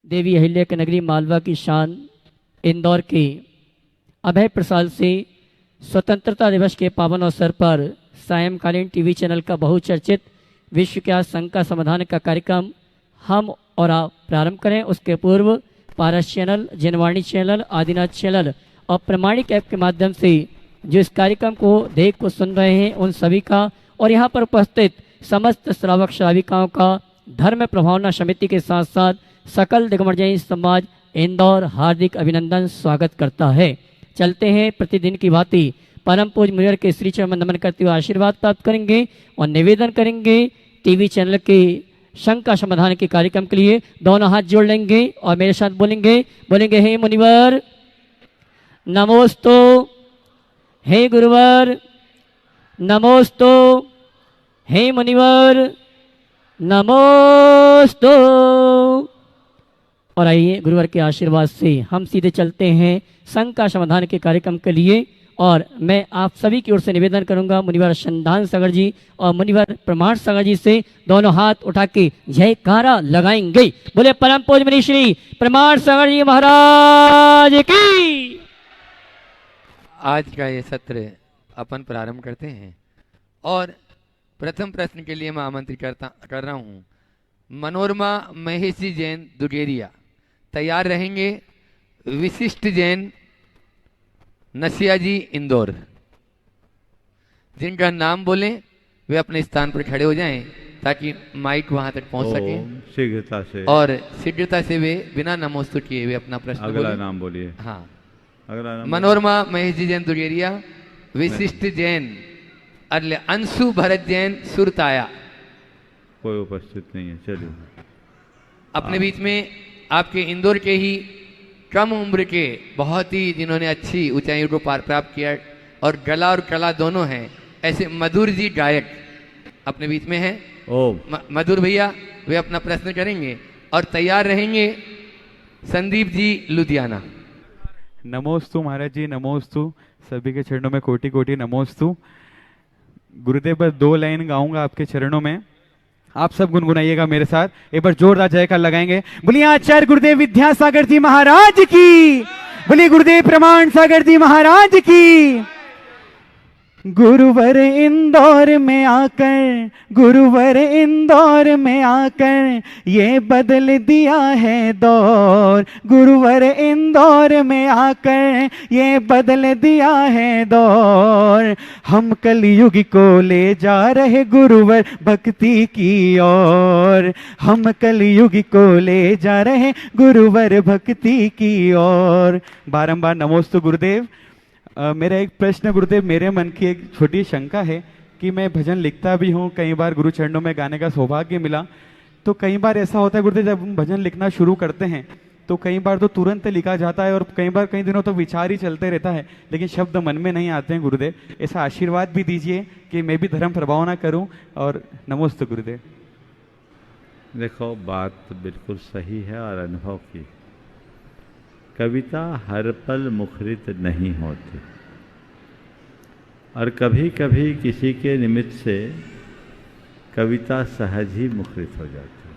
देवी अहिल्या की नगरी मालवा की शान इंदौर के अभय प्रसाद से स्वतंत्रता दिवस के पावन अवसर पर सायंकालीन टीवी चैनल का बहुचर्चित विश्व क्या संघ का समाधान का कार्यक्रम हम और आप प्रारंभ करें। उसके पूर्व Paras channel, Janvani channel, Adinath channel और प्रमाणिक ऐप के माध्यम से जो इस कार्यक्रम को देख को सुन रहे हैं उन सभी का और यहाँ पर उपस्थित समस्त श्रावक श्राविकाओं का धर्म प्रभावना समिति के साथ साथ सकल दिग्विजयी समाज इंदौर हार्दिक अभिनंदन स्वागत करता है। चलते हैं प्रतिदिन की भांति परम पूज्य मुनिवर के श्री चरण नमन करते हुए आशीर्वाद प्राप्त करेंगे और निवेदन करेंगे टीवी चैनल के शंका समाधान के कार्यक्रम के लिए दोनों हाथ जोड़ लेंगे और मेरे साथ बोलेंगे हे मुनिवर नमोस्तु, हे गुरुवर नमोस्तु, हे मुनिवर नमोस्तु। और आइए गुरुवर के आशीर्वाद से हम सीधे चलते हैं संघ का समाधान के कार्यक्रम के लिए। और मैं आप सभी की ओर से निवेदन करूंगा मुनिवर संधान सागर जी और मुनिवर प्रमाण सागर जी से दोनों हाथ उठा के जयकारा लगाएंगे। बोले परम पूज्य मुनि श्री प्रमाण सागर जी महाराज की। आज का ये सत्र अपन प्रारंभ करते हैं और प्रथम प्रश्न के लिए मैं आमंत्रित कर रहा हूँ मनोरमा महेशी जैन दुगेरिया। तैयार रहेंगे विशिष्ट जैन नसिया जी इंदौर। जिनका नाम बोलें वे अपने स्थान पर खड़े हो जाएं ताकि माइक वहां तक पहुंच सके शीघ्रता से और शीघ्रता से वे बिना नमोस्तु किए वे अपना प्रश्न अगला नाम बोलिए। हाँ, अगला नाम मनोरमा महेश जी जैन दुगेरिया, विशिष्ट जैन अंशु भरत जैन सुरताया। कोई उपस्थित नहीं है। चलिए अपने बीच में आपके इंदौर के ही कम उम्र के बहुत ही जिन्होंने अच्छी ऊंचाइयों को प्राप्त किया और गला और कला दोनों हैं ऐसे मधुर जी गायक अपने बीच में हैं। मधुर भैया वे अपना प्रश्न करेंगे और तैयार रहेंगे संदीप जी लुधियाना। नमोस्तु महाराज जी, नमोस्तु। सभी के चरणों में कोटि कोटि नमोस्तु। गुरुदेव बस 2 लाइन गाऊंगा आपके चरणों में, आप सब गुनगुनाइएगा मेरे साथ। एक बार जोरदार जयकार लगाएंगे। बोलिए आचार्य गुरुदेव विद्यासागर जी महाराज की, बोलिए गुरुदेव प्रमाण सागर जी महाराज की। गुरुवर इंदौर में आकर, गुरुवर इंदौर में आकर ये बदल दिया है दौर। गुरुवर इंदौर में आकर ये बदल दिया है दौर। हम कलयुग को ले जा रहे गुरुवर भक्ति की ओर। हम कलयुग को ले जा रहे गुरुवर भक्ति की ओर। बारंबार नमोस्तु गुरुदेव। मेरा एक प्रश्न गुरुदेव, मेरे मन की एक छोटी शंका है कि मैं भजन लिखता भी हूँ, कई बार गुरु चरणों में गाने का सौभाग्य मिला, तो कई बार ऐसा होता है गुरुदेव जब हम भजन लिखना शुरू करते हैं तो कई बार तो तुरंत लिखा जाता है और कई बार कई दिनों तो विचार ही चलते रहता है लेकिन शब्द मन में नहीं आते हैं। गुरुदेव ऐसा आशीर्वाद भी दीजिए कि मैं भी धर्म प्रभाव ना करूँ। और नमोस्तु गुरुदेव। देखो, बात बिल्कुल सही है और अनुभव की। कविता हर पल मुखरित नहीं होती और कभी कभी किसी के निमित्त से कविता सहज ही मुखरित हो जाती है,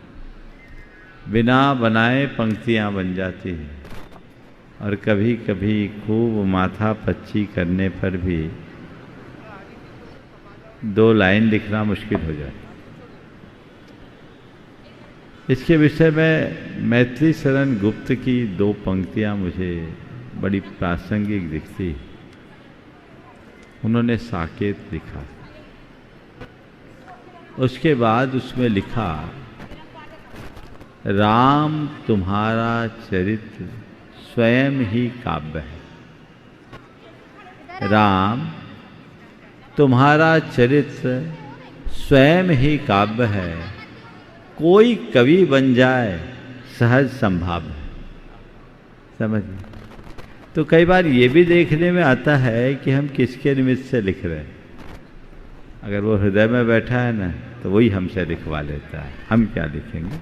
बिना बनाए पंक्तियां बन जाती है। और कभी कभी खूब माथा पच्ची करने पर भी 2 लाइन लिखना मुश्किल हो जाता है। इसके विषय में मैथिली शरण गुप्त की 2 पंक्तियां मुझे बड़ी प्रासंगिक दिखती। उन्होंने साकेत लिखा, उसके बाद उसमें लिखा राम तुम्हारा चरित्र स्वयं ही काव्य है। राम तुम्हारा चरित्र स्वयं ही काव्य है, कोई कवि बन जाए सहज संभाव है। समझ। तो कई बार ये भी देखने में आता है कि हम किसके निमित्त से लिख रहे हैं। अगर वो हृदय में बैठा है ना तो वही हमसे लिखवा लेता है, हम क्या लिखेंगे।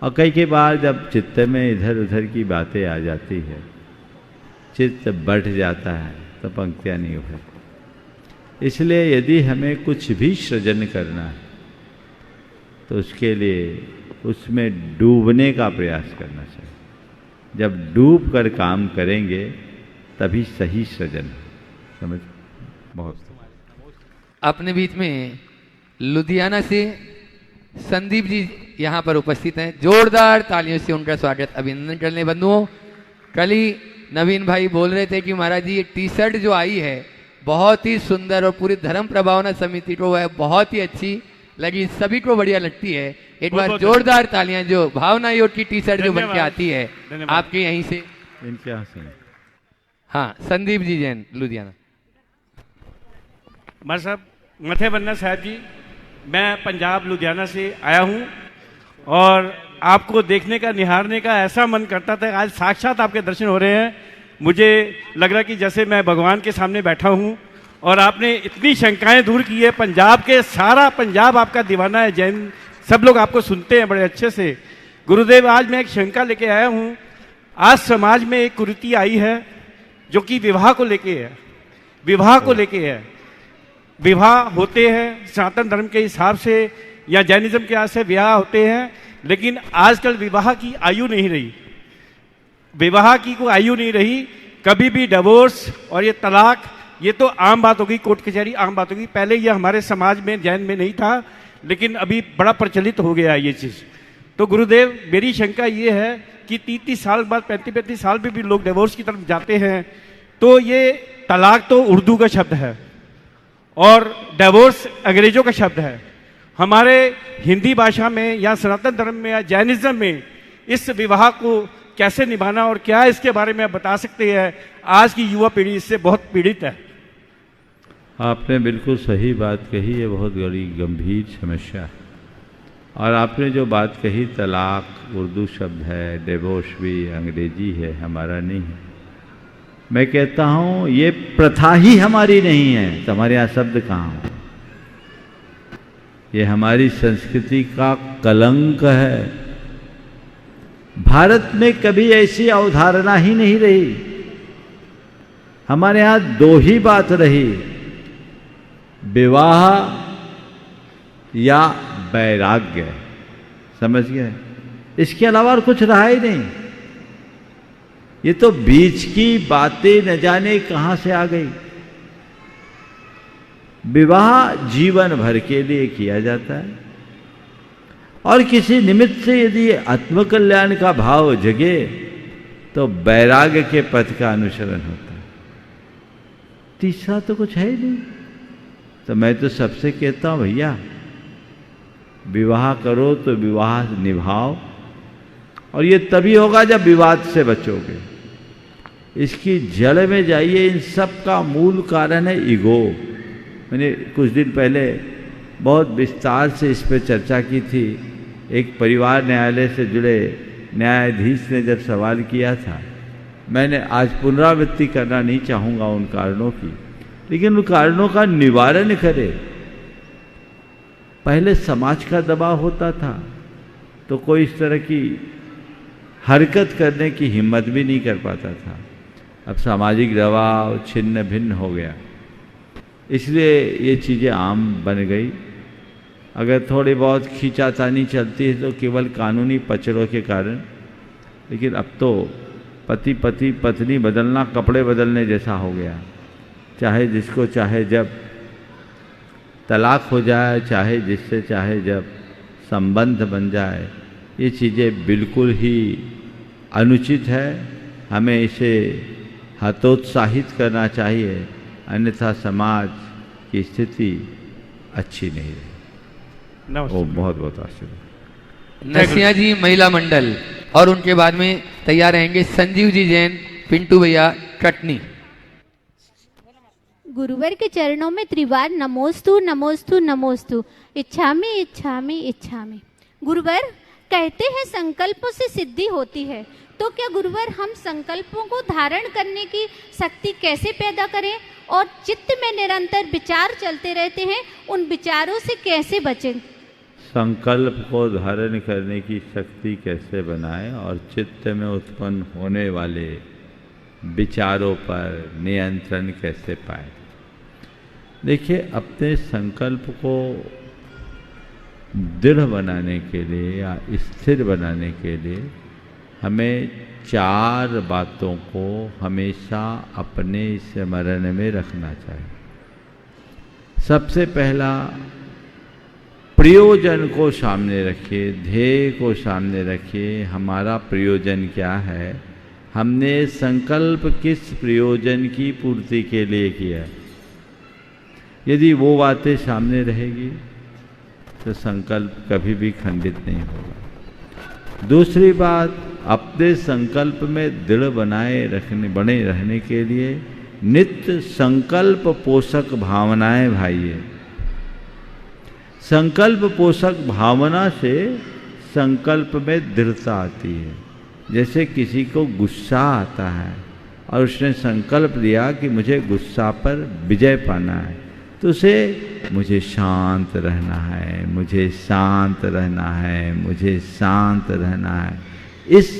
और कई बार जब चित्त में इधर उधर की बातें आ जाती है, चित्त बढ़ जाता है तो पंक्तियाँ नहीं उभरती। इसलिए यदि हमें कुछ भी सृजन करना है तो उसके लिए उसमें डूबने का प्रयास करना चाहिए। जब डूब कर काम करेंगे तभी सही सृजन समझ। बहुत अपने बीच में लुधियाना से संदीप जी यहाँ पर उपस्थित हैं। जोरदार तालियों से उनका स्वागत अभिनंदन करने बंधुओं। कल ही नवीन भाई बोल रहे थे कि महाराज जी ये टी शर्ट जो आई है बहुत ही सुंदर और पूरी धर्म प्रभावना समिति को है बहुत ही अच्छी लगी, सभी को बढ़िया लगती है। एक बार जोरदार तालियां जो भावना योग की टी शर्ट जो बन के आती है आपके यहीं से। इनके यहाँ से हाँ, संदीप जी जैन लुधियाना। मार साहब मथे बन्ना साहब जी, मैं पंजाब लुधियाना से आया हूँ और आपको देखने का निहारने का ऐसा मन करता था। आज साक्षात आपके दर्शन हो रहे हैं। मुझे लग रहा कि जैसे मैं भगवान के सामने बैठा हूँ और आपने इतनी शंकाएं दूर की है। पंजाब के सारा पंजाब आपका दीवाना है, जैन सब लोग आपको सुनते हैं बड़े अच्छे से। गुरुदेव आज मैं एक शंका लेके आया हूँ। आज समाज में एक कुरीति आई है जो कि विवाह को लेके है। विवाह को लेके है, विवाह होते हैं सनातन धर्म के हिसाब से या जैनिज्म के हिसाब से विवाह होते हैं, लेकिन आजकल विवाह की आयु नहीं रही। विवाह की कोई आयु नहीं रही। कभी भी डिवोर्स और ये तलाक ये तो आम बात होगी, कोर्ट कचहरी आम बात होगी। पहले ये हमारे समाज में जैन में नहीं था, लेकिन अभी बड़ा प्रचलित हो गया ये चीज़। तो गुरुदेव मेरी शंका ये है कि 30-30 साल बाद 35-35 साल में भी लोग डिवोर्स की तरफ जाते हैं। तो ये तलाक तो उर्दू का शब्द है और डिवोर्स अंग्रेजों का शब्द है। हमारे हिंदी भाषा में या सनातन धर्म में या जैनिज्म में इस विवाह को कैसे निभाना और क्या इसके बारे में आप बता सकते हैं? आज की युवा पीढ़ी इससे बहुत पीड़ित है। आपने बिल्कुल सही बात कही, ये बहुत बड़ी गंभीर समस्या है। और आपने जो बात कही तलाक उर्दू शब्द है, डिवोर्स भी अंग्रेजी है, हमारा नहीं है। मैं कहता हूँ ये प्रथा ही हमारी नहीं है, तो हमारे यहाँ शब्द कहाँ? ये हमारी संस्कृति का कलंक है। भारत में कभी ऐसी अवधारणा ही नहीं रही। हमारे यहाँ दो ही बात रही, विवाह या वैराग्य, समझ गए? इसके अलावा और कुछ रहा ही नहीं। ये तो बीच की बातें न जाने कहां से आ गई। विवाह जीवन भर के लिए किया जाता है और किसी निमित्त से यदि आत्मकल्याण का भाव जगे तो वैराग्य के पथ का अनुसरण होता है। तीसरा तो कुछ है ही नहीं। तो मैं तो सबसे कहता हूं भैया विवाह करो तो विवाह निभाओ, और ये तभी होगा जब विवाद से बचोगे। इसकी जड़ में जाइए। इन सब का मूल कारण है ईगो। मैंने कुछ दिन पहले बहुत विस्तार से इस पर चर्चा की थी। एक परिवार न्यायालय से जुड़े न्यायाधीश ने जब सवाल किया था, मैंने आज पुनरावृत्ति करना नहीं चाहूँगा उन कारणों की, लेकिन उन कारणों का निवारण करे। पहले समाज का दबाव होता था तो कोई इस तरह की हरकत करने की हिम्मत भी नहीं कर पाता था। अब सामाजिक दबाव छिन्न भिन्न हो गया, इसलिए ये चीज़ें आम बन गई। अगर थोड़ी बहुत खींचातानी चलती है तो केवल कानूनी पचड़ों के कारण, लेकिन अब तो पति पति पत्नी बदलना कपड़े बदलने जैसा हो गया। चाहे जिसको चाहे जब तलाक हो जाए, चाहे जिससे चाहे जब संबंध बन जाए, ये चीज़ें बिल्कुल ही अनुचित है। हमें इसे हतोत्साहित करना चाहिए, अन्यथा समाज की स्थिति अच्छी नहीं रही। ओ बहुत बहुत आशीर्वाद। नसिया जी महिला मंडल और उनके बाद में तैयार रहेंगे संजीव जी जैन, पिंटू भैया कटनी। गुरुवर के चरणों में त्रिवार नमोस्तु नमोस्तु नमोस्तु, इच्छामि इच्छामि इच्छामि। गुरुवर कहते हैं संकल्पों से सिद्धि होती है, तो क्या गुरुवर हम संकल्पों को धारण करने की शक्ति कैसे पैदा करें और चित्त में निरंतर विचार चलते रहते हैं, उन विचारों से कैसे बचें? संकल्प को धारण करने की शक्ति कैसे बनाएं और चित्त में उत्पन्न होने वाले विचारों पर नियंत्रण कैसे पाएं? देखिए, अपने संकल्प को दृढ़ बनाने के लिए या स्थिर बनाने के लिए हमें 4 बातों को हमेशा अपने स्मरण में रखना चाहिए। सबसे पहला, प्रयोजन को सामने रखिए, ध्येय को सामने रखिए। हमारा प्रयोजन क्या है, हमने संकल्प किस प्रयोजन की पूर्ति के लिए किया। यदि वो बातें सामने रहेगी तो संकल्प कभी भी खंडित नहीं होगा। दूसरी बात, अपने संकल्प में दृढ़ बने रहने के लिए नित्य संकल्प पोषक भावनाएं भाइये। संकल्प पोषक भावना से संकल्प में दृढ़ता आती है। जैसे किसी को गुस्सा आता है और उसने संकल्प लिया कि मुझे गुस्सा पर विजय पाना है, तो उसे मुझे शांत रहना है, मुझे शांत रहना है, मुझे शांत रहना है। इस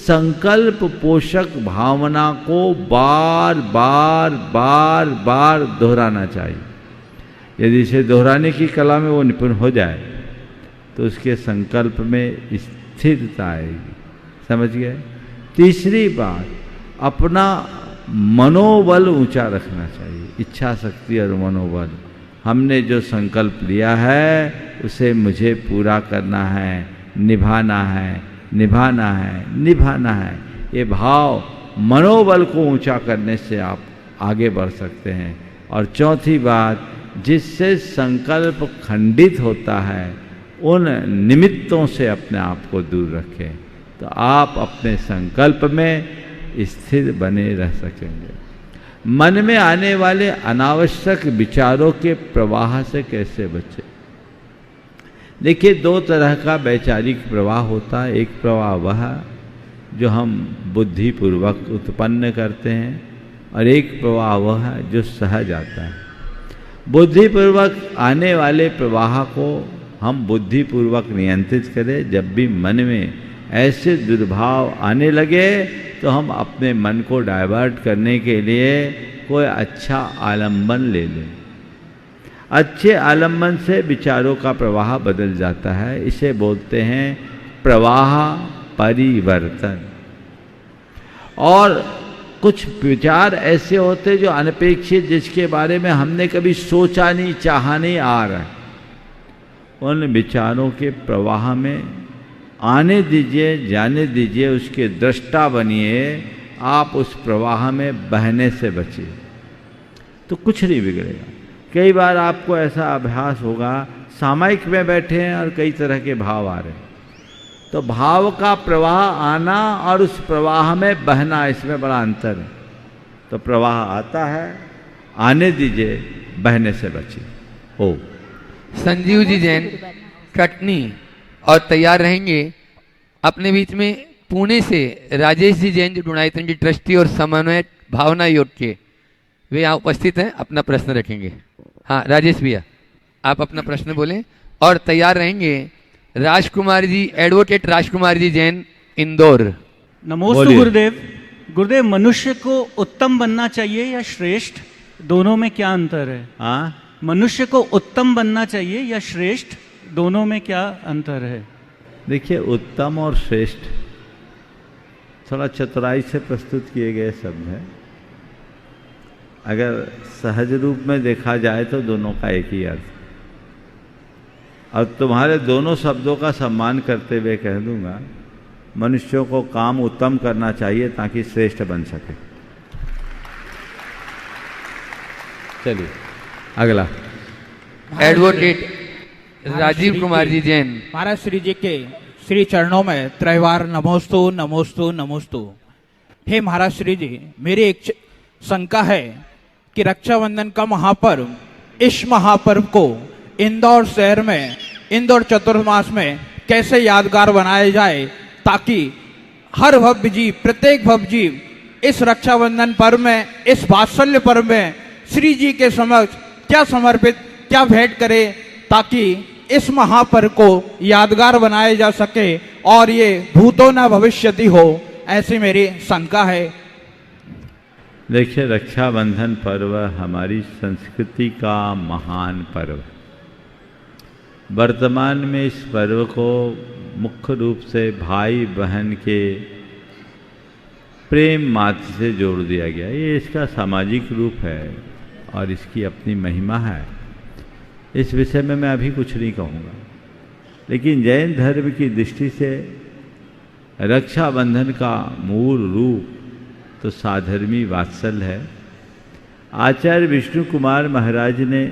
संकल्प पोषक भावना को बार बार बार बार दोहराना चाहिए। यदि इसे दोहराने की कला में वो निपुण हो जाए तो उसके संकल्प में स्थिरता आएगी। समझ गए? तीसरी बात, अपना मनोबल ऊंचा रखना चाहिए। इच्छा शक्ति और मनोबल, हमने जो संकल्प लिया है उसे मुझे पूरा करना है, निभाना है, निभाना है, निभाना है। ये भाव मनोबल को ऊंचा करने से आप आगे बढ़ सकते हैं। और चौथी बात, जिससे संकल्प खंडित होता है उन निमित्तों से अपने आप को दूर रखें, तो आप अपने संकल्प में स्थिर बने रह सकेंगे। मन में आने वाले अनावश्यक विचारों के प्रवाह से कैसे बचें? देखिए, 2 तरह का वैचारिक प्रवाह होता है। एक प्रवाह वह जो हम बुद्धिपूर्वक उत्पन्न करते हैं और एक प्रवाह वह जो सहज आता है। बुद्धिपूर्वक आने वाले प्रवाह को हम बुद्धिपूर्वक नियंत्रित करें। जब भी मन में ऐसे दुर्भाव आने लगे तो हम अपने मन को डाइवर्ट करने के लिए कोई अच्छा आलंबन ले लें। अच्छे आलंबन से विचारों का प्रवाह बदल जाता है। इसे बोलते हैं प्रवाह परिवर्तन। और कुछ विचार ऐसे होते जो अनपेक्षित, जिसके बारे में हमने कभी सोचा नहीं, चाहा नहीं, आ रहा है, उन विचारों के प्रवाह में आने दीजिए, जाने दीजिए, उसके दृष्टा बनिए। आप उस प्रवाह में बहने से बचिए तो कुछ नहीं बिगड़ेगा। कई बार आपको ऐसा अभ्यास होगा, सामायिक में बैठे हैं और कई तरह के भाव आ रहे हैं, तो भाव का प्रवाह आना और उस प्रवाह में बहना, इसमें बड़ा अंतर है। तो प्रवाह आता है, आने दीजिए, बहने से बचिए। हो संजीव जी जैन कटनी और तैयार रहेंगे। अपने बीच में पुणे से राजेश जी जैन जो डुणायतन जी ट्रस्टी और समन्वय भावना योग के, वे यहाँ उपस्थित हैं, अपना प्रश्न रखेंगे। हाँ राजेश भैया, आप अपना प्रश्न बोलें। और तैयार रहेंगे राजकुमार जी, एडवोकेट राजकुमार जी जैन, इंदौर। नमोस्तु गुरुदेव। गुरुदेव, मनुष्य को उत्तम बनना चाहिए या श्रेष्ठ, दोनों में क्या अंतर है? हाँ, मनुष्य को उत्तम बनना चाहिए या श्रेष्ठ, दोनों में क्या अंतर है? देखिए, उत्तम और श्रेष्ठ थोड़ा चतुराई से प्रस्तुत किए गए शब्द हैं। अगर सहज रूप में देखा जाए तो दोनों का एक ही अर्थ। और तुम्हारे दोनों शब्दों का सम्मान करते हुए कह दूंगा, मनुष्यों को काम उत्तम करना चाहिए ताकि श्रेष्ठ बन सके। चलिए अगला। एडवोकेट राजीव कुमार जी जैन। महाराज श्री जी के श्री चरणों में त्रैवार नमोस्तु नमोस्तु नमोस्तु। हे महाराज श्री जी, मेरी एक शंका है कि रक्षाबंधन का महापर्व, इस महापर्व को इंदौर शहर में, इंदौर चतुर्मास में कैसे यादगार बनाया जाए ताकि हर भव्य जीव, प्रत्येक भव्य जीव इस रक्षाबंधन पर्व में, इस वात्सल्य पर्व में श्री जी के समक्ष क्या समर्पित, क्या भेंट करे ताकि इस महापर्व को यादगार बनाया जा सके और ये भूतो न भविष्यति हो, ऐसी मेरी शंका है। देखिए, रक्षाबंधन पर्व हमारी संस्कृति का महान पर्व है। वर्तमान में इस पर्व को मुख्य रूप से भाई बहन के प्रेम मात्र से जोड़ दिया गया। ये इसका सामाजिक रूप है और इसकी अपनी महिमा है। इस विषय में मैं अभी कुछ नहीं कहूँगा, लेकिन जैन धर्म की दृष्टि से रक्षाबंधन का मूल रूप तो साधर्मी वात्सल्य है। आचार्य विष्णु कुमार महाराज ने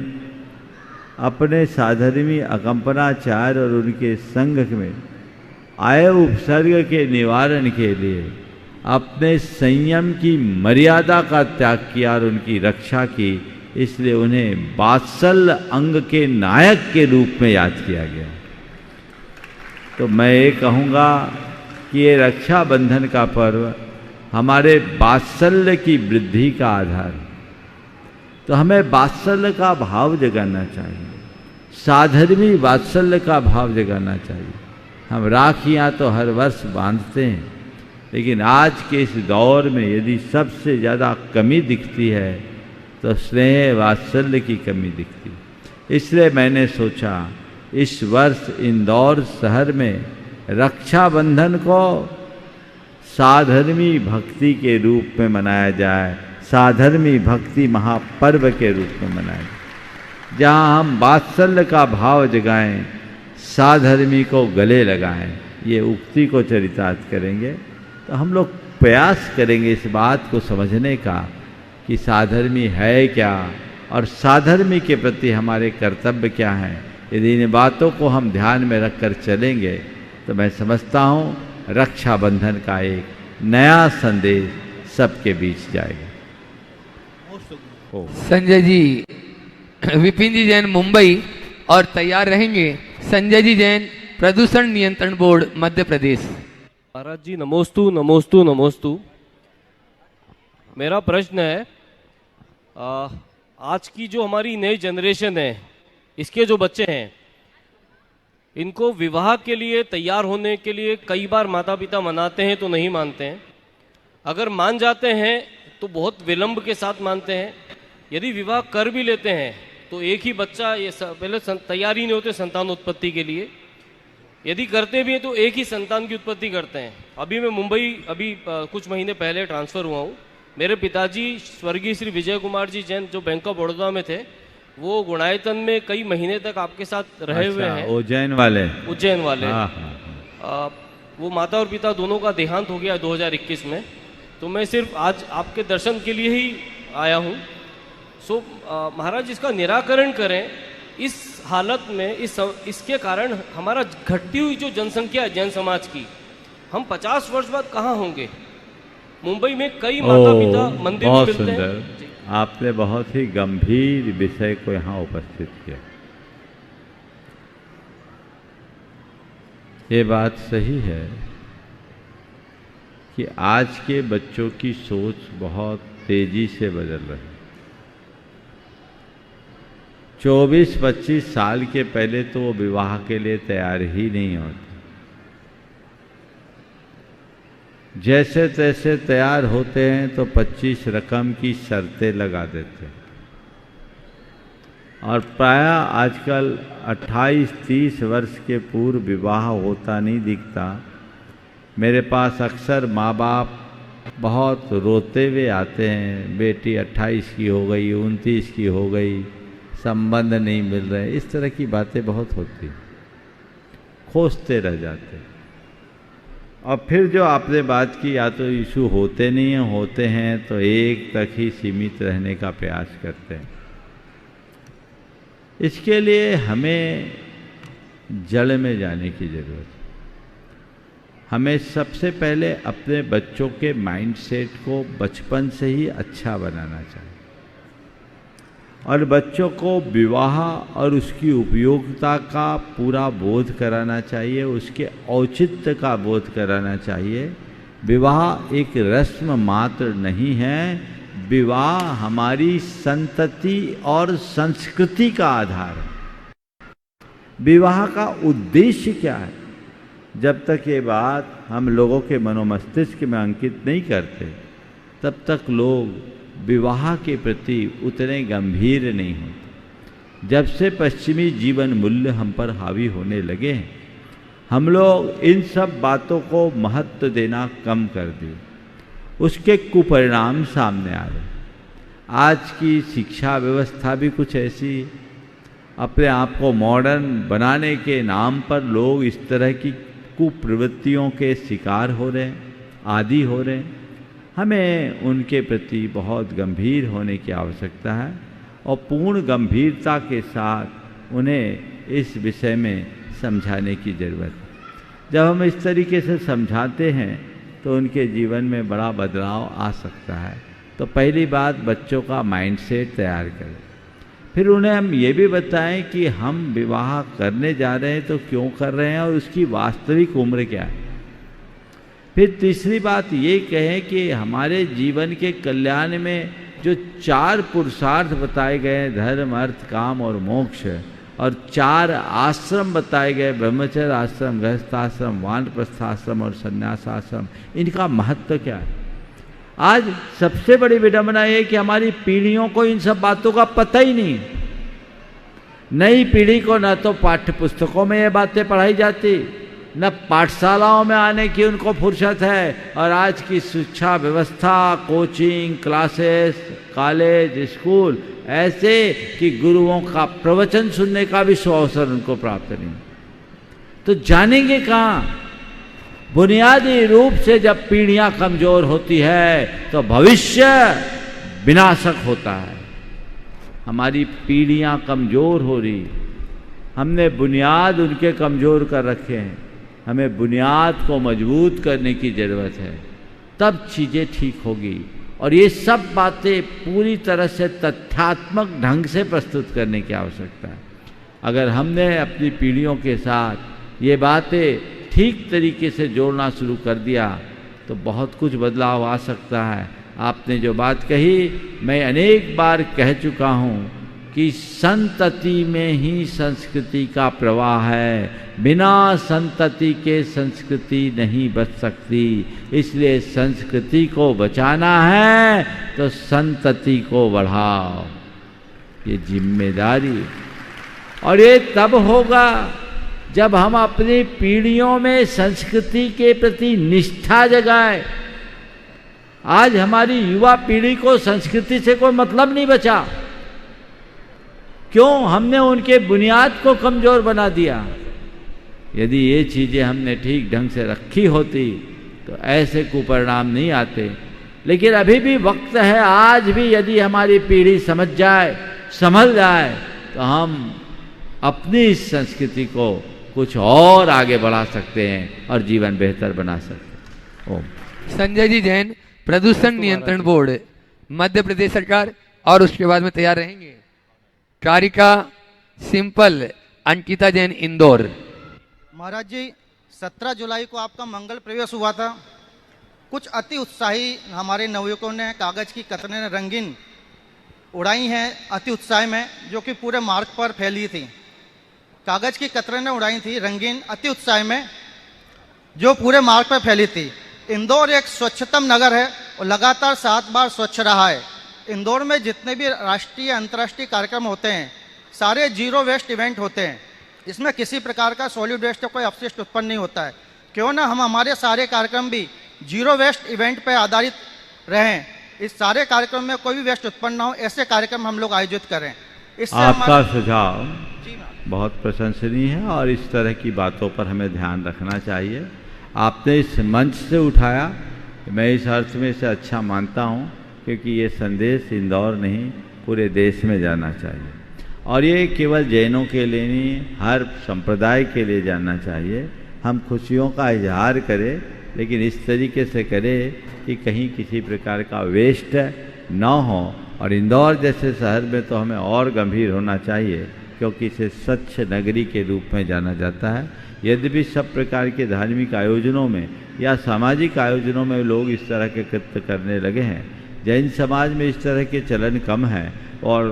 अपने साधर्मी अकंपनाचार्य और उनके संघ में आए उपसर्ग के निवारण के लिए अपने संयम की मर्यादा का त्याग किया और उनकी रक्षा की। इसलिए उन्हें वात्सल्य अंग के नायक के रूप में याद किया गया। तो मैं ये कहूँगा कि ये रक्षाबंधन का पर्व हमारे वात्सल्य की वृद्धि का आधार है। तो हमें वात्सल्य का भाव जगाना चाहिए, साधर्मी वात्सल्य का भाव जगाना चाहिए। हम राखियाँ तो हर वर्ष बांधते हैं, लेकिन आज के इस दौर में यदि सबसे ज़्यादा कमी दिखती है तो स्नेह वात्सल्य की कमी दिखती है। इसलिए मैंने सोचा इस वर्ष इंदौर शहर में रक्षाबंधन को साधर्मी भक्ति के रूप में मनाया जाए, साधर्मी भक्ति महापर्व के रूप में मनाया जाए, जहाँ हम वात्सल्य का भाव जगाएं, साधर्मी को गले लगाएं। ये उक्ति को चरितार्थ करेंगे तो हम लोग प्रयास करेंगे इस बात को समझने का कि साधर्मी है क्या और साधर्मी के प्रति हमारे कर्तव्य क्या हैं। यदि इन बातों को हम ध्यान में रखकर चलेंगे तो मैं समझता हूँ रक्षाबंधन का एक नया संदेश सबके बीच जाएगा। संजय जी, विपिन जी जैन मुंबई और तैयार रहेंगे संजय जी जैन, प्रदूषण नियंत्रण बोर्ड मध्य प्रदेश। महाराज जी नमोस्तु नमोस्तु नमोस्तु। मेरा प्रश्न है, आज की जो हमारी नई जनरेशन है, इसके जो बच्चे हैं, इनको विवाह के लिए तैयार होने के लिए कई बार माता पिता मनाते हैं तो नहीं मानते हैं। अगर मान जाते हैं तो बहुत विलंब के साथ मानते हैं। यदि विवाह कर भी लेते हैं तो एक ही बच्चा, ये पहले तैयार ही नहीं होते संतान उत्पत्ति के लिए। यदि करते भी हैं तो एक ही संतान की उत्पत्ति करते हैं। अभी मैं मुंबई कुछ महीने पहले ट्रांसफ़र हुआ हूँ। मेरे पिताजी स्वर्गीय श्री विजय कुमार जी जैन जो बैंक ऑफ बड़ौदा में थे, वो गुणायतन में कई महीने तक आपके साथ रहे हुए हैं। उज्जैन वाले। वो माता और पिता दोनों का देहांत हो गया 2021 में। तो मैं सिर्फ आज आपके दर्शन के लिए ही आया हूँ। महाराज इसका निराकरण करें। इस हालत में इसके कारण हमारा घटती हुई जो जनसंख्या है जैन समाज की, हम 50 वर्ष बाद कहाँ होंगे? मुंबई में कई माता पिता मंदिर में मिलते हैं। आपने बहुत ही गंभीर विषय को यहाँ उपस्थित किया। ये बात सही है कि आज के बच्चों की सोच बहुत तेजी से बदल रही है। 24-25 साल के पहले तो वो विवाह के लिए तैयार ही नहीं होते। जैसे तैसे तैयार होते हैं तो 25 रकम की शर्तें लगा देते हैं और प्रायः आजकल 28-30 वर्ष के पूर्व विवाह होता नहीं दिखता। मेरे पास अक्सर माँ बाप बहुत रोते हुए आते हैं, बेटी 28 की हो गई, 29 की हो गई, संबंध नहीं मिल रहे। इस तरह की बातें बहुत होती, खोजते रह जाते। और फिर जो आपने बात की, या तो इशू होते नहीं हैं, होते हैं तो एक तक ही सीमित रहने का प्रयास करते हैं। इसके लिए हमें जड़ में जाने की ज़रूरत है। हमें सबसे पहले अपने बच्चों के माइंडसेट को बचपन से ही अच्छा बनाना चाहिए और बच्चों को विवाह और उसकी उपयोगिता का पूरा बोध कराना चाहिए, उसके औचित्य का बोध कराना चाहिए। विवाह एक रस्म मात्र नहीं है, विवाह हमारी संतति और संस्कृति का आधार है। विवाह का उद्देश्य क्या है? जब तक ये बात हम लोगों के मनोमस्तिष्क में अंकित नहीं करते, तब तक लोग विवाह के प्रति उतने गंभीर नहीं होते। जब से पश्चिमी जीवन मूल्य हम पर हावी होने लगे हैं, हम लोग इन सब बातों को महत्व देना कम कर दिए। उसके कुपरिणाम सामने आ रहे। आज की शिक्षा व्यवस्था भी कुछ ऐसी, अपने आप को मॉडर्न बनाने के नाम पर लोग इस तरह की कुप्रवृत्तियों के शिकार हो रहे हैं, आदी हो रहे हैं। हमें उनके प्रति बहुत गंभीर होने की आवश्यकता है और पूर्ण गंभीरता के साथ उन्हें इस विषय में समझाने की ज़रूरत है। जब हम इस तरीके से समझाते हैं तो उनके जीवन में बड़ा बदलाव आ सकता है। तो पहली बात, बच्चों का माइंडसेट तैयार करें। फिर उन्हें हम ये भी बताएं कि हम विवाह करने जा रहे हैं तो क्यों कर रहे हैं और उसकी वास्तविक उम्र क्या है। फिर तीसरी बात ये कहें कि हमारे जीवन के कल्याण में जो 4 पुरुषार्थ बताए गए, धर्म, अर्थ, काम और मोक्ष, और 4 आश्रम बताए गए, ब्रह्मचर्य आश्रम, गृहस्थाश्रम, वानप्रस्थाश्रम और संन्यासाश्रम, इनका महत्व क्या है। आज सबसे बड़ी विडंबना ये कि हमारी पीढ़ियों को इन सब बातों का पता ही नहीं। नई पीढ़ी को न तो पाठ्य पुस्तकों में ये बातें पढ़ाई जाती, न पाठशालाओं में आने की उनको फुर्सत है, और आज की शिक्षा व्यवस्था, कोचिंग क्लासेस, कॉलेज, स्कूल ऐसे कि गुरुओं का प्रवचन सुनने का भी अवसर उनको प्राप्त नहीं। तो जानेंगे कहाँ। बुनियादी रूप से जब पीढ़ियां कमजोर होती है तो भविष्य विनाशक होता है। हमारी पीढ़ियां कमजोर हो रही, हमने बुनियाद उनके कमजोर कर रखे हैं। हमें बुनियाद को मजबूत करने की ज़रूरत है, तब चीज़ें ठीक होगी। और ये सब बातें पूरी तरह से तथ्यात्मक ढंग से प्रस्तुत करने की आवश्यकता है। अगर हमने अपनी पीढ़ियों के साथ ये बातें ठीक तरीके से जोड़ना शुरू कर दिया तो बहुत कुछ बदलाव आ सकता है। आपने जो बात कही, मैं अनेक बार कह चुका हूँ कि संतति में ही संस्कृति का प्रवाह है। बिना संतति के संस्कृति नहीं बच सकती। इसलिए संस्कृति को बचाना है तो संतति को बढ़ाओ, ये जिम्मेदारी। और ये तब होगा जब हम अपनी पीढ़ियों में संस्कृति के प्रति निष्ठा जगाएं। आज हमारी युवा पीढ़ी को संस्कृति से कोई मतलब नहीं बचा। क्यों? हमने उनके बुनियाद को कमजोर बना दिया। यदि ये चीज़ें हमने ठीक ढंग से रखी होती तो ऐसे कुपरिणाम नहीं आते। लेकिन अभी भी वक्त है, आज भी यदि हमारी पीढ़ी समझ जाए, संभल जाए, तो हम अपनी इस संस्कृति को कुछ और आगे बढ़ा सकते हैं और जीवन बेहतर बना सकते हैं। ओम। संजय जी जैन, प्रदूषण नियंत्रण बोर्ड, मध्य प्रदेश सरकार, और उसके बाद में तैयार रहेंगे कारिका सिंपल, अंकिता जैन, इंदौर। महाराज जी, 17 जुलाई को आपका मंगल प्रवेश हुआ था। कुछ अति उत्साही हमारे नवयुवकों ने कागज की कतरनें रंगीन उड़ाई हैं अति उत्साह में, जो कि पूरे मार्ग पर फैली थी। कागज की कतरनें उड़ाई थी रंगीन अति उत्साह में, जो पूरे मार्ग पर फैली थी। इंदौर एक स्वच्छतम नगर है और लगातार 7 बार स्वच्छ रहा है। इंदौर में जितने भी राष्ट्रीय अंतर्राष्ट्रीय कार्यक्रम होते हैं, सारे जीरो वेस्ट इवेंट होते हैं। इसमें किसी प्रकार का सॉलिड वेस्ट कोई अपशिष्ट उत्पन्न नहीं होता है। क्यों ना हम हमारे सारे कार्यक्रम भी जीरो वेस्ट इवेंट पर आधारित रहें। इस सारे कार्यक्रम में कोई भी वेस्ट उत्पन्न ना हो, ऐसे कार्यक्रम हम लोग आयोजित करें। इससे आपका सुझाव बहुत प्रशंसनीय है और इस तरह की बातों पर हमें ध्यान रखना चाहिए। आपने इस मंच से उठाया, मैं इस अर्थ में इसे अच्छा मानता हूँ, क्योंकि ये संदेश इंदौर नहीं पूरे देश में जाना चाहिए। और ये केवल जैनों के लिए नहीं, हर संप्रदाय के लिए जाना चाहिए। हम खुशियों का इजहार करें, लेकिन इस तरीके से करें कि कहीं किसी प्रकार का वेस्ट न हो। और इंदौर जैसे शहर में तो हमें और गंभीर होना चाहिए, क्योंकि इसे स्वच्छ नगरी के रूप में जाना जाता है। यद्यपि सब प्रकार के धार्मिक आयोजनों में या सामाजिक आयोजनों में लोग इस तरह के कृत्य करने लगे हैं, जैन समाज में इस तरह के चलन कम है और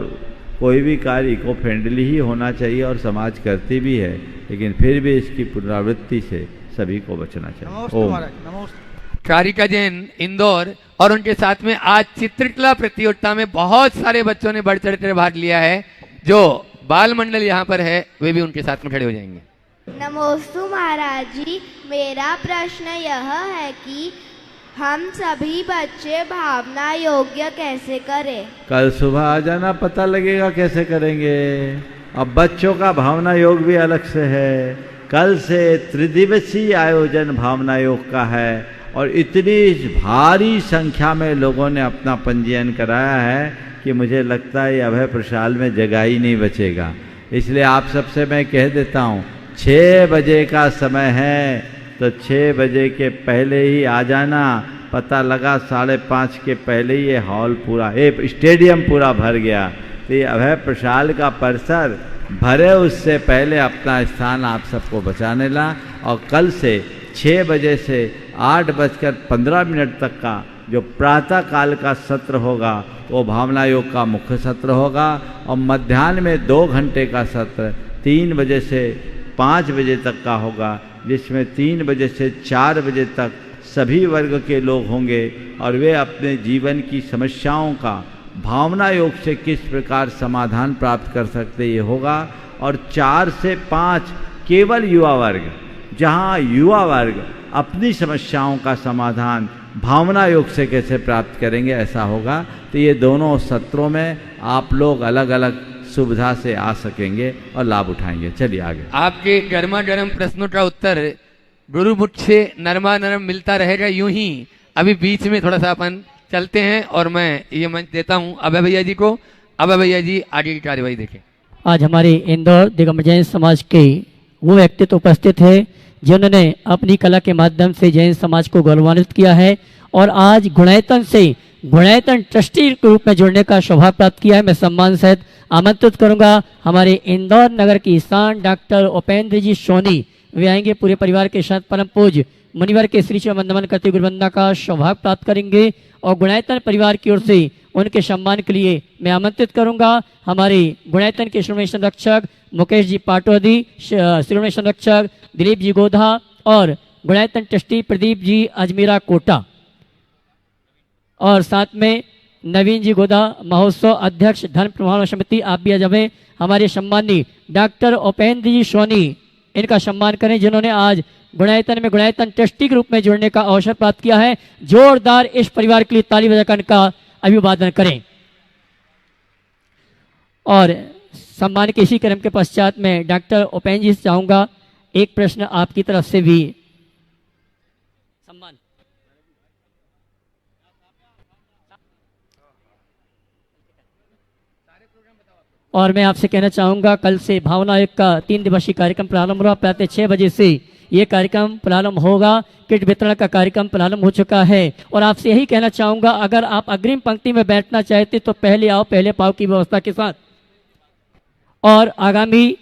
कोई भी कार्य इको फ्रेंडली ही होना चाहिए और समाज करती भी है, लेकिन फिर भी इसकी पुनरावृत्ति से सभी को बचना चाहिए। ओम। कारिका जैन, इंदौर, और उनके साथ में आज चित्रकला प्रतियोगिता में बहुत सारे बच्चों ने बढ़ चढ़ कर भाग लिया है, जो बाल मंडल यहाँ पर है, वे भी उनके साथ में खड़े हो जाएंगे। नमोस्तु महाराज जी, मेरा प्रश्न यह है कि हम सभी बच्चे भावना योग्य कैसे करें? कल सुबह आ जाना, पता लगेगा कैसे करेंगे। अब बच्चों का भावना योग भी अलग से है। कल से त्रिदिवसीय आयोजन भावना योग का है और इतनी भारी संख्या में लोगों ने अपना पंजीयन कराया है कि मुझे लगता है अभय प्रशाल में जगह ही नहीं बचेगा। इसलिए आप सबसे मैं कह देता हूँ 6 बजे का समय है तो 6 बजे के पहले ही आ जाना। पता लगा 5:30 के पहले ही ये हॉल पूरा, ये स्टेडियम पूरा भर गया। तो ये अभय प्रशाल का परिसर भरे उससे पहले अपना स्थान आप सबको बचाने ला। और कल से 6 बजे से 8:15 तक का जो प्रातः काल का सत्र होगा वो भावना योग का मुख्य सत्र होगा और मध्याह्न में 2 घंटे का सत्र 3 बजे से 5 बजे तक का होगा, जिसमें 3 बजे से 4 बजे तक सभी वर्ग के लोग होंगे और वे अपने जीवन की समस्याओं का भावना योग से किस प्रकार समाधान प्राप्त कर सकते ये होगा। और 4 से 5 केवल युवा वर्ग, जहाँ युवा वर्ग अपनी समस्याओं का समाधान भावना योग से कैसे प्राप्त करेंगे ऐसा होगा। तो ये दोनों सत्रों में आप लोग अलग अलग सुविधा से आ सकेंगे और लाभ उठाएंगे। चलिए आगे। आपके गर्मा गर्म प्रश्नों का उत्तर गुरु मुख से नरमा नरम मिलता रहेगा। यूं ही अभी बीच में थोड़ा सा अपन चलते हैं और मैं ये मंच देता हूं अभय भैया जी को। अभय भैया जी आगे की कार्यवाही देखें। आज हमारे इंदौर दिगंबर जैन समाज के वो व्यक्तित्व उपस्थित है जिन्होंने अपनी कला के माध्यम से जैन समाज को गौरवान्वित किया है और आज गुणायतन से गुणायतन ट्रस्टी के रूप में जुड़ने का सौभाग्य प्राप्त किया है। मैं सम्मान सहित आमंत्रित करूंगा हमारे इंदौर नगर की शान डॉक्टर उपेंद्र जी सोनी। वे आएंगे पूरे परिवार के साथ परम पूज्य मुनिवर के श्री चरण वंदन करते गुरुवंदना का सौभाग्य प्राप्त करेंगे और गुणायतन परिवार की ओर से उनके सम्मान के लिए मैं आमंत्रित करूंगा हमारे गुणायतन के श्रोमणी संरक्षक मुकेश जी पाटोदी, श्रोमणी संरक्षक दिलीप जी गोधा और गुणायतन ट्रस्टी प्रदीप जी अजमेरा कोटा और साथ में नवीन जी गोदा महोत्सव अध्यक्ष धर्म प्रभाव समिति। आप भी जब हमारे सम्मानी डॉक्टर उपेंद्र जी सोनी इनका सम्मान करें जिन्होंने आज गुणायतन में गुणायतन ट्रस्टी के रूप में जुड़ने का अवसर प्राप्त किया है। जोरदार इस परिवार के लिए ताली बजाकर इनका अभिवादन करें। और सम्मान के इसी क्रम के पश्चात में डॉक्टर उपेंद्र जी से चाहूंगा एक प्रश्न आपकी तरफ से भी सम्मान। और मैं आपसे कहना चाहूंगा कल से भावना आयोग का 3 दिवसीय कार्यक्रम प्रारंभ हुआ। प्रातः 6 बजे से ये कार्यक्रम प्रारंभ होगा। किट वितरण का कार्यक्रम प्रारंभ हो चुका है और आपसे यही कहना चाहूंगा अगर आप अग्रिम पंक्ति में बैठना चाहते तो पहले आओ पहले पाओ की व्यवस्था के साथ। और आगामी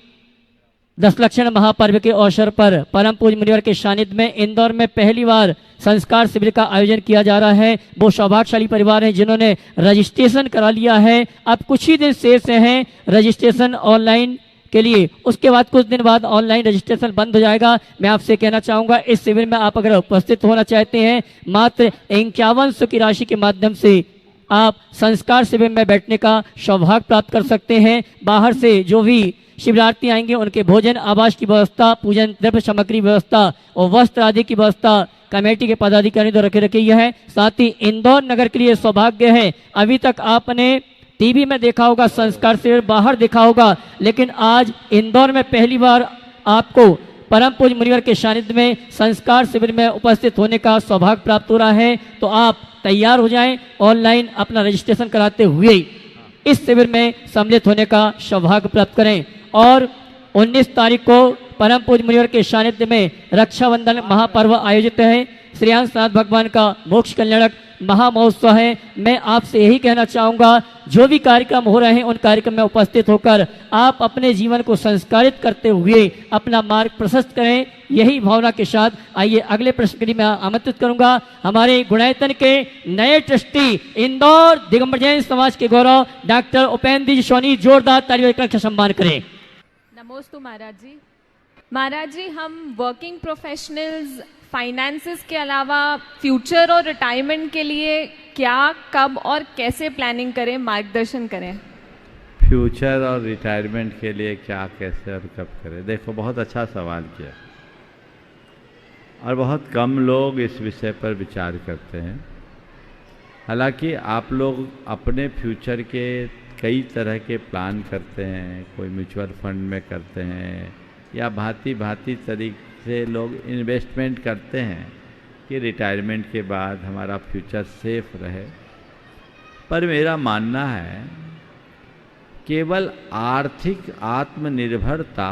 दशलक्षण महापर्व के अवसर पर परम पूज्य मुनिवर के सानिध्य में इंदौर में पहली बार संस्कार शिविर का आयोजन किया जा रहा है। वो सौभाग्यशाली परिवार हैं जिन्होंने रजिस्ट्रेशन करा लिया है। अब कुछ ही दिन शेष हैं रजिस्ट्रेशन ऑनलाइन के लिए, उसके बाद कुछ दिन बाद ऑनलाइन रजिस्ट्रेशन बंद हो जाएगा। मैं आपसे कहना चाहूंगा इस शिविर में आप अगर उपस्थित होना चाहते हैं मात्र 5100 की राशि के माध्यम से आप संस्कार शिविर में बैठने का सौभाग्य प्राप्त कर सकते हैं। बाहर से जो भी शिविरार्थी आएंगे उनके भोजन आवास की व्यवस्था, पूजन द्रव्य सामग्री व्यवस्था और वस्त्र आदि की व्यवस्था कमेटी के पदाधिकारी द्वारा रखी है। साथ ही इंदौर नगर के लिए सौभाग्य है, अभी तक आपने टीवी में देखा होगा संस्कार शिविर, बाहर देखा होगा, लेकिन आज इंदौर में पहली बार आपको परम पूज्य मुनिवर के सानिध्य में संस्कार शिविर में उपस्थित होने का सौभाग्य प्राप्त हो रहा है। तो आप तैयार हो जाएं, ऑनलाइन अपना रजिस्ट्रेशन कराते हुए इस शिविर में सम्मिलित होने का सौभाग्य प्राप्त करें। और 19 तारीख को परम पूज्य मुनिवर के सानिध्य में रक्षाबंधन महापर्व आयोजित है। श्रीयांशनाथ भगवान का मोक्ष कल्याणक महामहोत्सव है। मैं आपसे यही कहना चाहूँगा जो भी कार्यक्रम हो रहे हैं उन कार्यक्रम में उपस्थित होकर आप अपने जीवन को संस्कारित करते हुए अपना मार्ग प्रशस्त करें। यही भावना के साथ आइए अगले प्रश्न के लिए मैं आमंत्रित करूंगा हमारे गुणायतन के नए ट्रस्टी इंदौर दिगंबर जैन समाज के गौरव डॉक्टर उपेंद्र जी सोनी। जोरदार तालियों का सम्मान करें। नमोस्तु महाराज जी। महाराज जी, हम वर्किंग प्रोफेशनल्स फाइनेंसेस के अलावा फ्यूचर और रिटायरमेंट के लिए क्या, कब और कैसे प्लानिंग करें, मार्गदर्शन करें। फ्यूचर और रिटायरमेंट के लिए क्या, कैसे और कब करें। देखो, बहुत अच्छा सवाल किया और बहुत कम लोग इस विषय पर विचार करते हैं। हालांकि आप लोग अपने फ्यूचर के कई तरह के प्लान करते हैं, कोई म्यूचुअल फंड में करते हैं या भांति भांति तरीके से लोग इन्वेस्टमेंट करते हैं कि रिटायरमेंट के बाद हमारा फ्यूचर सेफ रहे। पर मेरा मानना है केवल आर्थिक आत्मनिर्भरता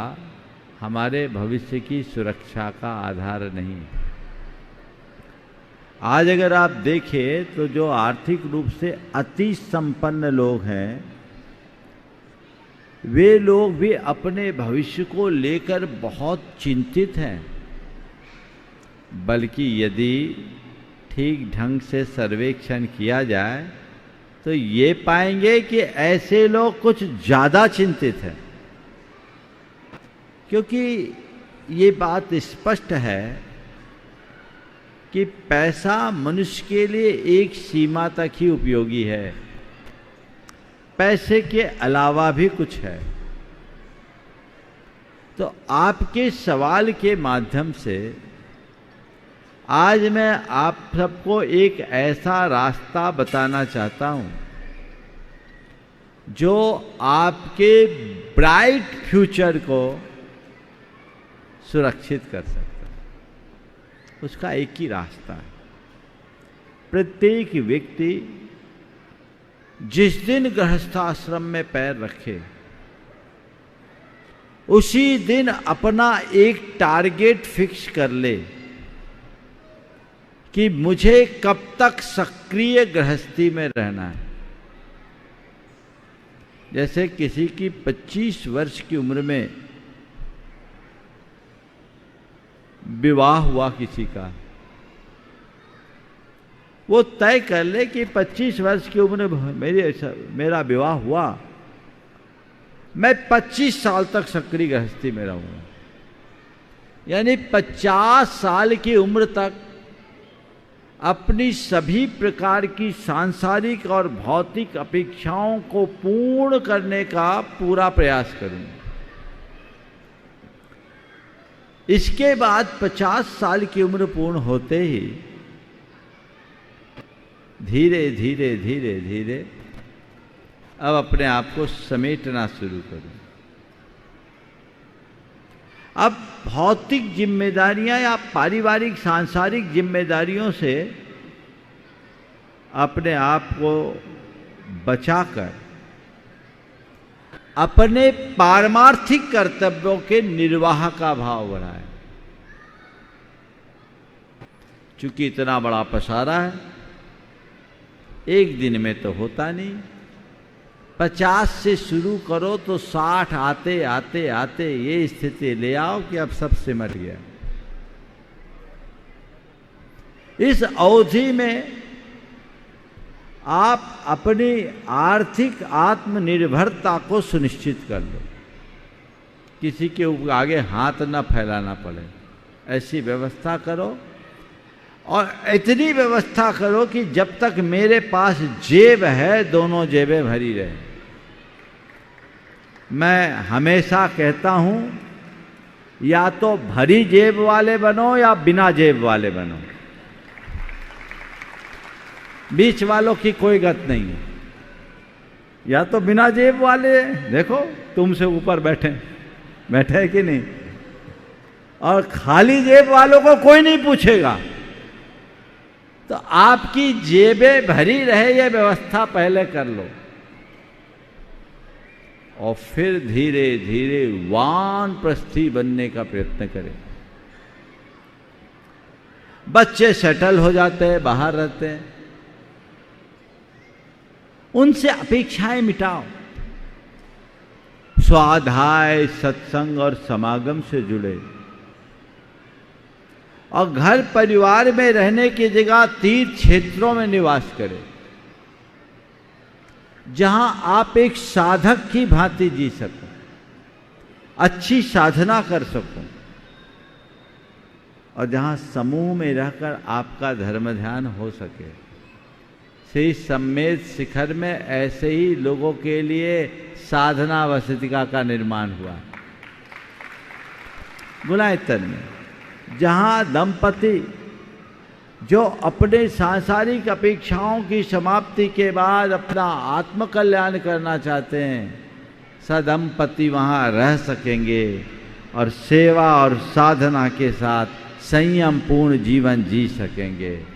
हमारे भविष्य की सुरक्षा का आधार नहीं है। आज अगर आप देखें तो जो आर्थिक रूप से अति संपन्न लोग हैं, वे लोग भी अपने भविष्य को लेकर बहुत चिंतित हैं। बल्कि यदि ठीक ढंग से सर्वेक्षण किया जाए तो ये पाएंगे कि ऐसे लोग कुछ ज़्यादा चिंतित हैं, क्योंकि ये बात स्पष्ट है कि पैसा मनुष्य के लिए एक सीमा तक ही उपयोगी है, पैसे के अलावा भी कुछ है। तो आपके सवाल के माध्यम से आज मैं आप सबको एक ऐसा रास्ता बताना चाहता हूं जो आपके ब्राइट फ्यूचर को सुरक्षित कर सकता है। उसका एक ही रास्ता है। प्रत्येक व्यक्ति जिस दिन गृहस्थाश्रम में पैर रखे, उसी दिन अपना एक टारगेट फिक्स कर ले कि मुझे कब तक सक्रिय गृहस्थी में रहना है। जैसे किसी की 25 वर्ष की उम्र में विवाह हुआ किसी का, वो तय कर ले कि 25 वर्ष की उम्र मेरा विवाह हुआ, मैं 25 साल तक सक्रिय गृहस्थी में रहूंगा। यानी 50 साल की उम्र तक अपनी सभी प्रकार की सांसारिक और भौतिक अपेक्षाओं को पूर्ण करने का पूरा प्रयास करूंगा। इसके बाद 50 साल की उम्र पूर्ण होते ही धीरे धीरे धीरे धीरे अब अपने आप को समेटना शुरू करूं। अब भौतिक जिम्मेदारियां या पारिवारिक सांसारिक जिम्मेदारियों से अपने आप को बचाकर अपने पारमार्थिक कर्तव्यों के निर्वाह का भाव बढ़ाएं। चूंकि इतना बड़ा पसारा है, एक दिन में तो होता नहीं। 50 से शुरू करो तो 60 आते आते आते ये स्थिति ले आओ कि अब सब सिमट गया। इस अवधि में आप अपनी आर्थिक आत्मनिर्भरता को सुनिश्चित कर लो, किसी के आगे हाथ न फैलाना पड़े, ऐसी व्यवस्था करो। और इतनी व्यवस्था करो कि जब तक मेरे पास जेब है, दोनों जेबें भरी रहे। मैं हमेशा कहता हूं, या तो भरी जेब वाले बनो या बिना जेब वाले बनो, बीच वालों की कोई गत नहीं है। या तो बिना जेब वाले, देखो तुमसे ऊपर बैठे है कि नहीं, और खाली जेब वालों को कोई नहीं पूछेगा। तो आपकी जेबें भरी रहे, यह व्यवस्था पहले कर लो, और फिर धीरे धीरे वानप्रस्थी बनने का प्रयत्न करें। बच्चे सेटल हो जाते हैं, बाहर रहते हैं, उनसे अपेक्षाएं मिटाओ। स्वाध्याय, सत्संग और समागम से जुड़े, और घर परिवार में रहने की जगह तीर्थ क्षेत्रों में निवास करें, जहां आप एक साधक की भांति जी सको, अच्छी साधना कर सको, और जहां समूह में रहकर आपका धर्म ध्यान हो सके, श्री सम्मेद शिखर में ऐसे ही लोगों के लिए साधना वसतिका का निर्माण हुआ। गुनायतन में जहाँ दंपति जो अपने सांसारिक अपेक्षाओं की समाप्ति के बाद अपना आत्मकल्याण करना चाहते हैं, सदंपति वहाँ रह सकेंगे और सेवा और साधना के साथ संयम पूर्ण जीवन जी सकेंगे।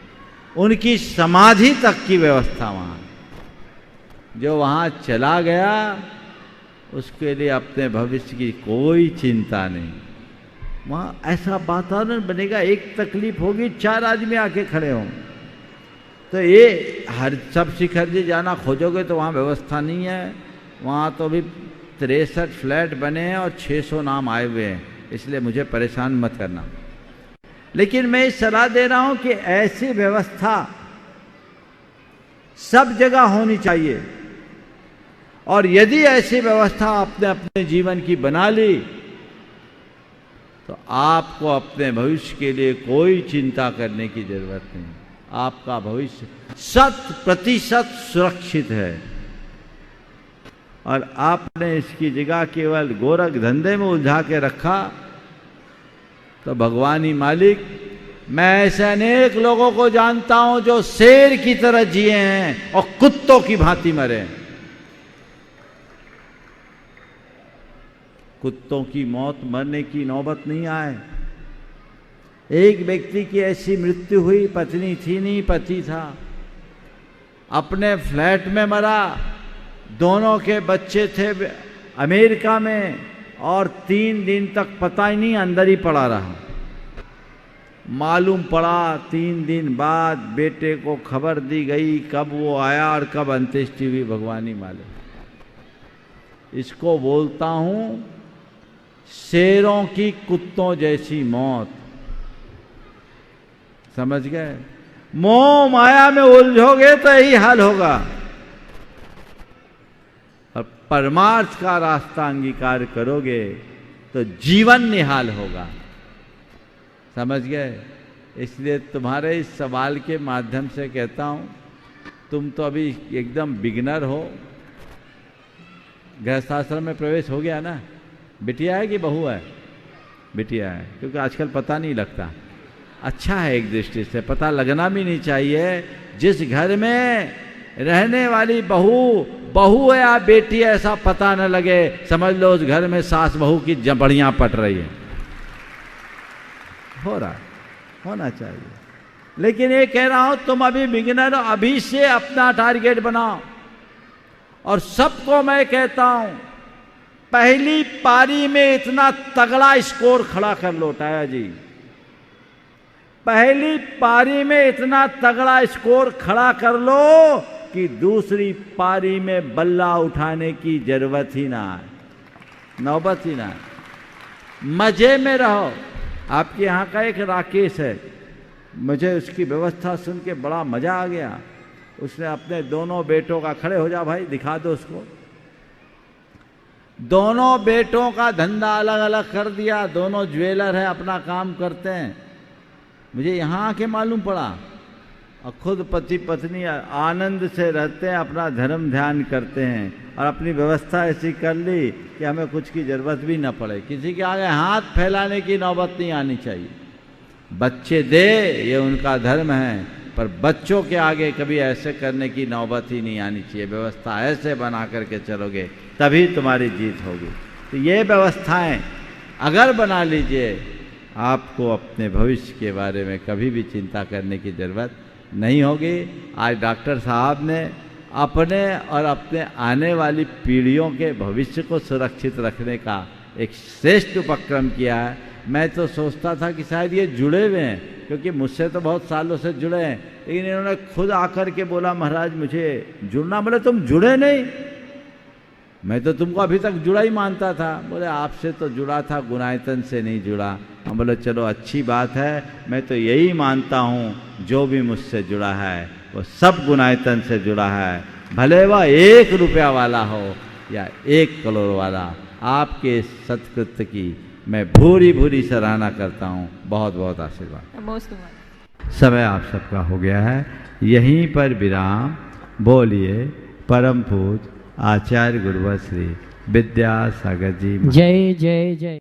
उनकी समाधि तक की व्यवस्था वहाँ, जो वहाँ चला गया उसके लिए अपने भविष्य की कोई चिंता नहीं। वहाँ ऐसा वातावरण बनेगा, एक तकलीफ होगी 4 आदमी आके खड़े हों। तो ये हर सब शिखर जी जाना खोजोगे तो वहाँ व्यवस्था नहीं है। वहाँ तो अभी 63 फ्लैट बने हैं और 600 नाम आए हुए हैं, इसलिए मुझे परेशान मत करना। लेकिन मैं ये सलाह दे रहा हूँ कि ऐसी व्यवस्था सब जगह होनी चाहिए, और यदि ऐसी व्यवस्था आपने अपने जीवन की बना ली तो आपको अपने भविष्य के लिए कोई चिंता करने की जरूरत नहीं। आपका भविष्य 100% सुरक्षित है। और आपने इसकी जगह केवल गोरख धंधे में उलझा के रखा तो भगवान ही मालिक। मैं ऐसे अनेक लोगों को जानता हूं जो शेर की तरह जिए हैं और कुत्तों की भांति मरे। कुत्तों की मौत मरने की नौबत नहीं आए। एक व्यक्ति की ऐसी मृत्यु हुई, पत्नी थी नहीं, पति था, अपने फ्लैट में मरा। दोनों के बच्चे थे अमेरिका में और 3 दिन तक पता ही नहीं, अंदर ही पड़ा रहा। मालूम पड़ा 3 दिन बाद बेटे को खबर दी गई, कब वो आया और कब अंत्येष्टि हुई भगवान ही मालूम। इसको बोलता हूं शेरों की कुत्तों जैसी मौत। समझ गए? मोह माया में उलझोगे तो यही हाल होगा। और परमार्थ का रास्ता अंगीकार करोगे तो जीवन निहाल होगा। समझ गए? इसलिए तुम्हारे इस सवाल के माध्यम से कहता हूं, तुम तो अभी एकदम बिगिनर हो। गृहस्थाश्रम में प्रवेश हो गया ना? बिटिया है कि बहू है? बिटिया है, क्योंकि आजकल पता नहीं लगता। अच्छा है, एक दृष्टि से पता लगना भी नहीं चाहिए। जिस घर में रहने वाली बहू है या बेटी है, ऐसा पता न लगे, समझ लो उस घर में सास बहू की बढ़िया पट रही है। हो रहा, होना चाहिए। लेकिन ये कह रहा हूं तुम अभी बिगिनर हो, अभी से अपना टारगेट बनाओ। और सबको मैं कहता हूं पहली पारी में इतना तगड़ा स्कोर खड़ा कर लो टाया जी। पहली पारी में इतना तगड़ा स्कोर खड़ा कर लो कि दूसरी पारी में बल्ला उठाने की जरूरत ही ना आए, नौबत ही ना आए। मजे में रहो। आपके यहाँ का एक राकेश है, मुझे उसकी व्यवस्था सुन के बड़ा मजा आ गया। उसने अपने दोनों बेटों का, खड़े हो जा भाई, दिखा दो उसको, दोनों बेटों का धंधा अलग अलग कर दिया। दोनों ज्वेलर है, अपना काम करते हैं। मुझे यहाँ आके मालूम पड़ा। और खुद पति पत्नी आनंद से रहते हैं, अपना धर्म ध्यान करते हैं और अपनी व्यवस्था ऐसी कर ली कि हमें कुछ की जरूरत भी न पड़े। किसी के आगे हाथ फैलाने की नौबत नहीं आनी चाहिए। बच्चे दे, ये उनका धर्म है, पर बच्चों के आगे कभी ऐसे करने की नौबत ही नहीं आनी चाहिए। व्यवस्था ऐसे बना करके चलोगे तभी तुम्हारी जीत होगी। तो ये व्यवस्थाएं अगर बना लीजिए, आपको अपने भविष्य के बारे में कभी भी चिंता करने की जरूरत नहीं होगी। आज डॉक्टर साहब ने अपने और अपने आने वाली पीढ़ियों के भविष्य को सुरक्षित रखने का एक श्रेष्ठ उपक्रम किया है। मैं तो सोचता था कि शायद ये जुड़े हुए हैं, क्योंकि मुझसे तो बहुत सालों से जुड़े हैं, लेकिन इन्होंने खुद आकर के बोला महाराज मुझे जुड़ना। बोले तुम जुड़े नहीं? मैं तो तुमको अभी तक जुड़ा ही मानता था। बोले आपसे तो जुड़ा था, गुनायतन से नहीं जुड़ा। हम बोले चलो अच्छी बात है। मैं तो यही मानता हूँ जो भी मुझसे जुड़ा है वो सब गुनायतन से जुड़ा है, भले वह 1 रुपया वाला हो या 1 करोड़ वाला। आपके सत्कृत्य की मैं भूरी भूरी सराहना करता हूँ। बहुत बहुत आशीर्वाद। समय आप सबका हो गया है, यहीं पर विराम। बोलिए परम पूज आचार्य गुरुवर श्री विद्यासागर जी। जय जय जय।